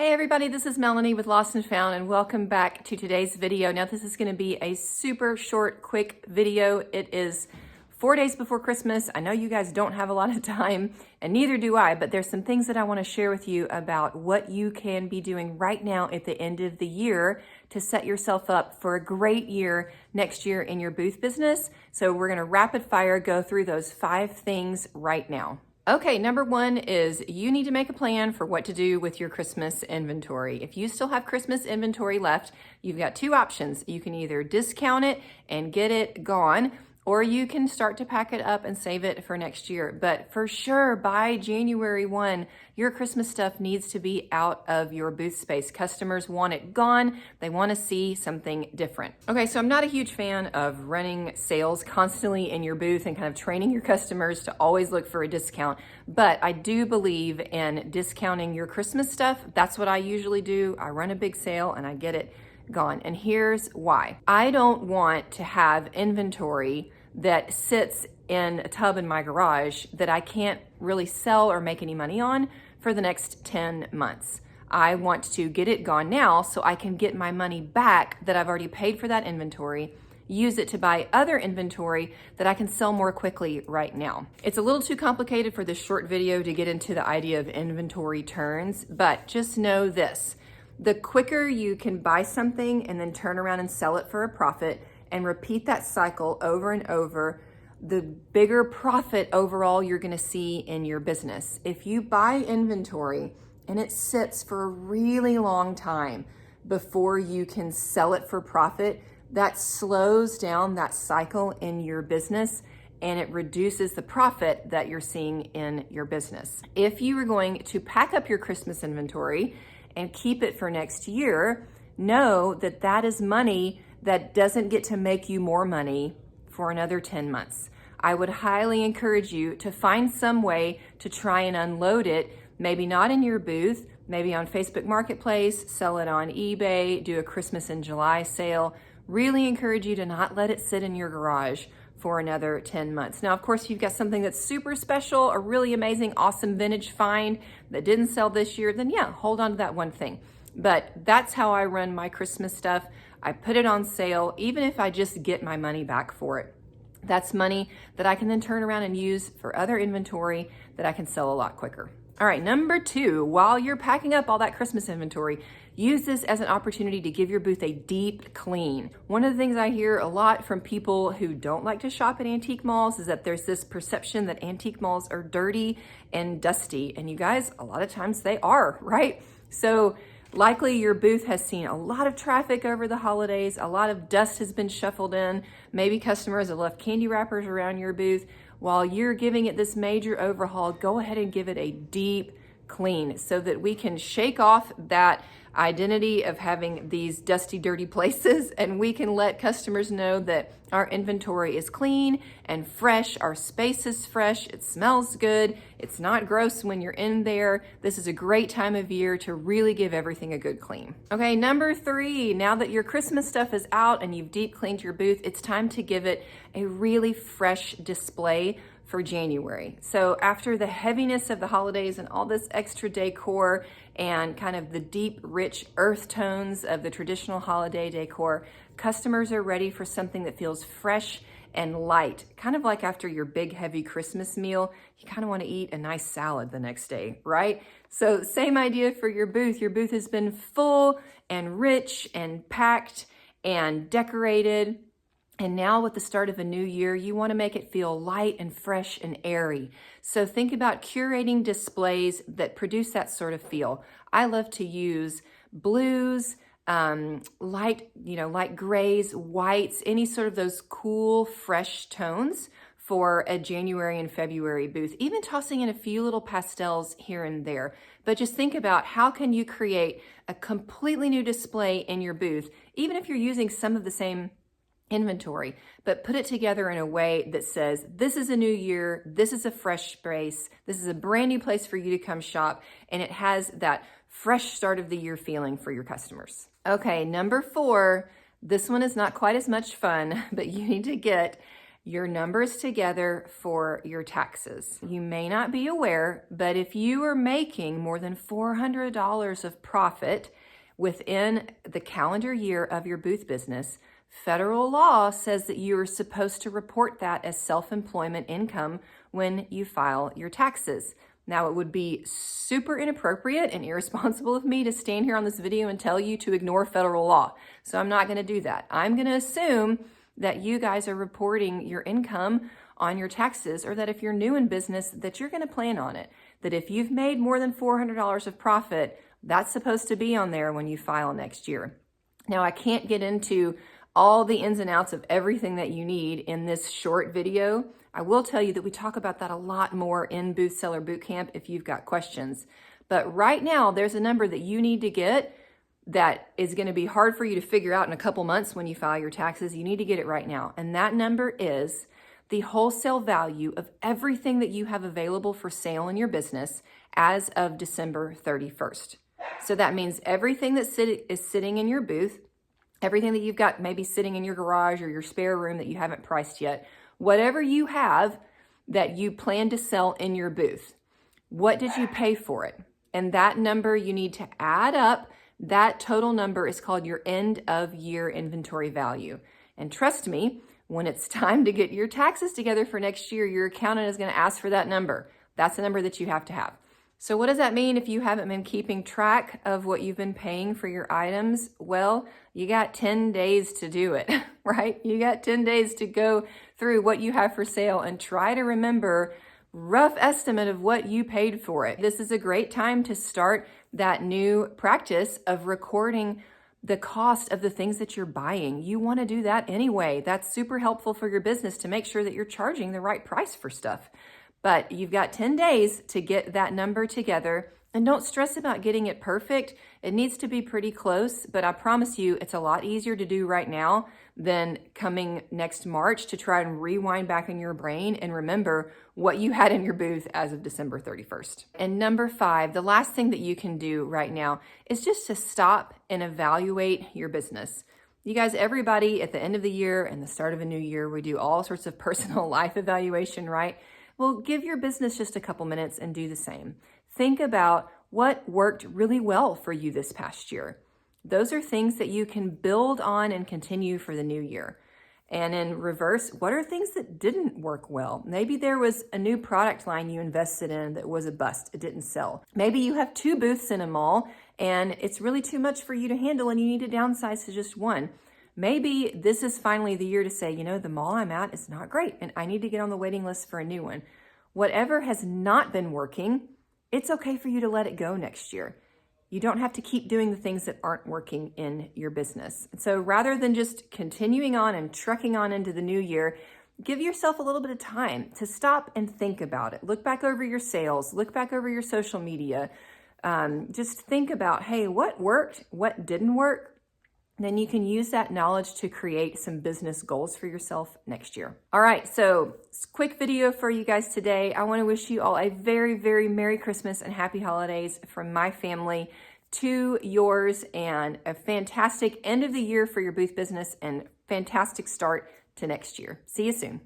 Hey everybody, this is Melanie with Lost and Found, and welcome back to today's video. Now this is going to be a super short, quick video. It is 4 days before Christmas. I know you guys don't have a lot of time, and neither do I, but there's some things that I want to share with you about what you can be doing right now at the end of the year to set yourself up for a great year next year in your booth business. So we're going to rapid fire go through those 5 things right now. Okay, number 1 is you need to make a plan for what to do with your Christmas inventory. If you still have Christmas inventory left, you've got 2 options. You can either discount it and get it gone, or you can start to pack it up and save it for next year. But for sure, by January 1, your Christmas stuff needs to be out of your booth space. Customers want it gone. They want to see something different. Okay, so I'm not a huge fan of running sales constantly in your booth and kind of training your customers to always look for a discount. But I do believe in discounting your Christmas stuff. That's what I usually do. I run a big sale and I get it gone. And here's why. I don't want to have inventory that sits in a tub in my garage that I can't really sell or make any money on for the next 10 months. I want to get it gone now so I can get my money back that I've already paid for that inventory, use it to buy other inventory that I can sell more quickly right now. It's a little too complicated for this short video to get into the idea of inventory turns, but just know this. The quicker you can buy something and then turn around and sell it for a profit and repeat that cycle over and over, the bigger profit overall you're gonna see in your business. If you buy inventory and it sits for a really long time before you can sell it for profit, that slows down that cycle in your business and it reduces the profit that you're seeing in your business. If you are going to pack up your Christmas inventory and keep it for next year, know that that is money that doesn't get to make you more money for another 10 months. I would highly encourage you to find some way to try and unload it, maybe not in your booth, maybe on Facebook Marketplace, sell it on eBay, do a Christmas in July sale. Really encourage you to not let it sit in your garage for another 10 months. Now, of course, you've got something that's super special, a really amazing, awesome vintage find that didn't sell this year, then yeah, hold on to that one thing. But that's how I run my Christmas stuff. I put it on sale, even if I just get my money back for it. That's money that I can then turn around and use for other inventory that I can sell a lot quicker. All right, number 2, while you're packing up all that Christmas inventory, use this as an opportunity to give your booth a deep clean. One of the things I hear a lot from people who don't like to shop at antique malls is that there's this perception that antique malls are dirty and dusty. And you guys, a lot of times they are, right? So likely your booth has seen a lot of traffic over the holidays, a lot of dust has been shuffled in, maybe customers have left candy wrappers around your booth. While you're giving it this major overhaul, go ahead and give it a deep clean so that we can shake off that identity of having these dusty, dirty places, and we can let customers know that our inventory is clean and fresh, our space is fresh, it smells good, it's not gross when you're in there. This is a great time of year to really give everything a good clean. Okay, number 3, now that your Christmas stuff is out and you've deep cleaned your booth, it's time to give it a really fresh display for January. So after the heaviness of the holidays and all this extra decor and kind of the deep, rich earth tones of the traditional holiday decor, customers are ready for something that feels fresh and light. Kind of like after your big, heavy Christmas meal, you kind of want to eat a nice salad the next day, right? So same idea for your booth. Your booth has been full and rich and packed and decorated. And now with the start of a new year, you want to make it feel light and fresh and airy. So think about curating displays that produce that sort of feel. I love to use blues, light grays, whites, any sort of those cool, fresh tones for a January and February booth, even tossing in a few little pastels here and there. But just think about how can you create a completely new display in your booth, even if you're using some of the same inventory, but put it together in a way that says, this is a new year, this is a fresh space, this is a brand new place for you to come shop, and it has that fresh start of the year feeling for your customers. Okay, number 4, this one is not quite as much fun, but you need to get your numbers together for your taxes. You may not be aware, but if you are making more than $400 of profit within the calendar year of your booth business, federal law says that you are supposed to report that as self-employment income when you file your taxes. Now, it would be super inappropriate and irresponsible of me to stand here on this video and tell you to ignore federal law. So I'm not going to do that. I'm going to assume that you guys are reporting your income on your taxes, or that if you're new in business, that you're going to plan on it. That if you've made more than $400 of profit, that's supposed to be on there when you file next year. Now, I can't get into all the ins and outs of everything that you need in this short video. I will tell you that we talk about that a lot more in Booth Seller Bootcamp if you've got questions. But right now, there's a number that you need to get that is going to be hard for you to figure out in a couple months when you file your taxes. You need to get it right now. And that number is the wholesale value of everything that you have available for sale in your business as of December 31st. So that means everything that is sitting in your booth, everything that you've got maybe sitting in your garage or your spare room that you haven't priced yet, whatever you have that you plan to sell in your booth, what did you pay for it? And that number you need to add up. That total number is called your end of year inventory value. And trust me, when it's time to get your taxes together for next year, your accountant is going to ask for that number. That's the number that you have to have. So what does that mean if you haven't been keeping track of what you've been paying for your items? Well, you got 10 days to do it, right? You got 10 days to go through what you have for sale and try to remember rough estimate of what you paid for it. This is a great time to start that new practice of recording the cost of the things that you're buying. You want to do that anyway. That's super helpful for your business to make sure that you're charging the right price for stuff. But you've got 10 days to get that number together, and don't stress about getting it perfect. It needs to be pretty close, but I promise you it's a lot easier to do right now than coming next March to try and rewind back in your brain and remember what you had in your booth as of December 31st. And number 5, the last thing that you can do right now is just to stop and evaluate your business. You guys, everybody at the end of the year and the start of a new year, we do all sorts of personal life evaluation, right? Well, give your business just a couple minutes and do the same. Think about what worked really well for you this past year. Those are things that you can build on and continue for the new year. And in reverse, what are things that didn't work well? Maybe there was a new product line you invested in that was a bust. It didn't sell. Maybe you have 2 booths in a mall and it's really too much for you to handle and you need to downsize to just 1. Maybe this is finally the year to say, you know, the mall I'm at is not great and I need to get on the waiting list for a new one. Whatever has not been working, it's okay for you to let it go next year. You don't have to keep doing the things that aren't working in your business. So rather than just continuing on and trucking on into the new year, give yourself a little bit of time to stop and think about it. Look back over your sales, look back over your social media. Just think about, hey, what worked, what didn't work? Then you can use that knowledge to create some business goals for yourself next year. All right, so quick video for you guys today. I want to wish you all a very, very Merry Christmas and Happy Holidays from my family to yours, and a fantastic end of the year for your booth business and fantastic start to next year. See you soon.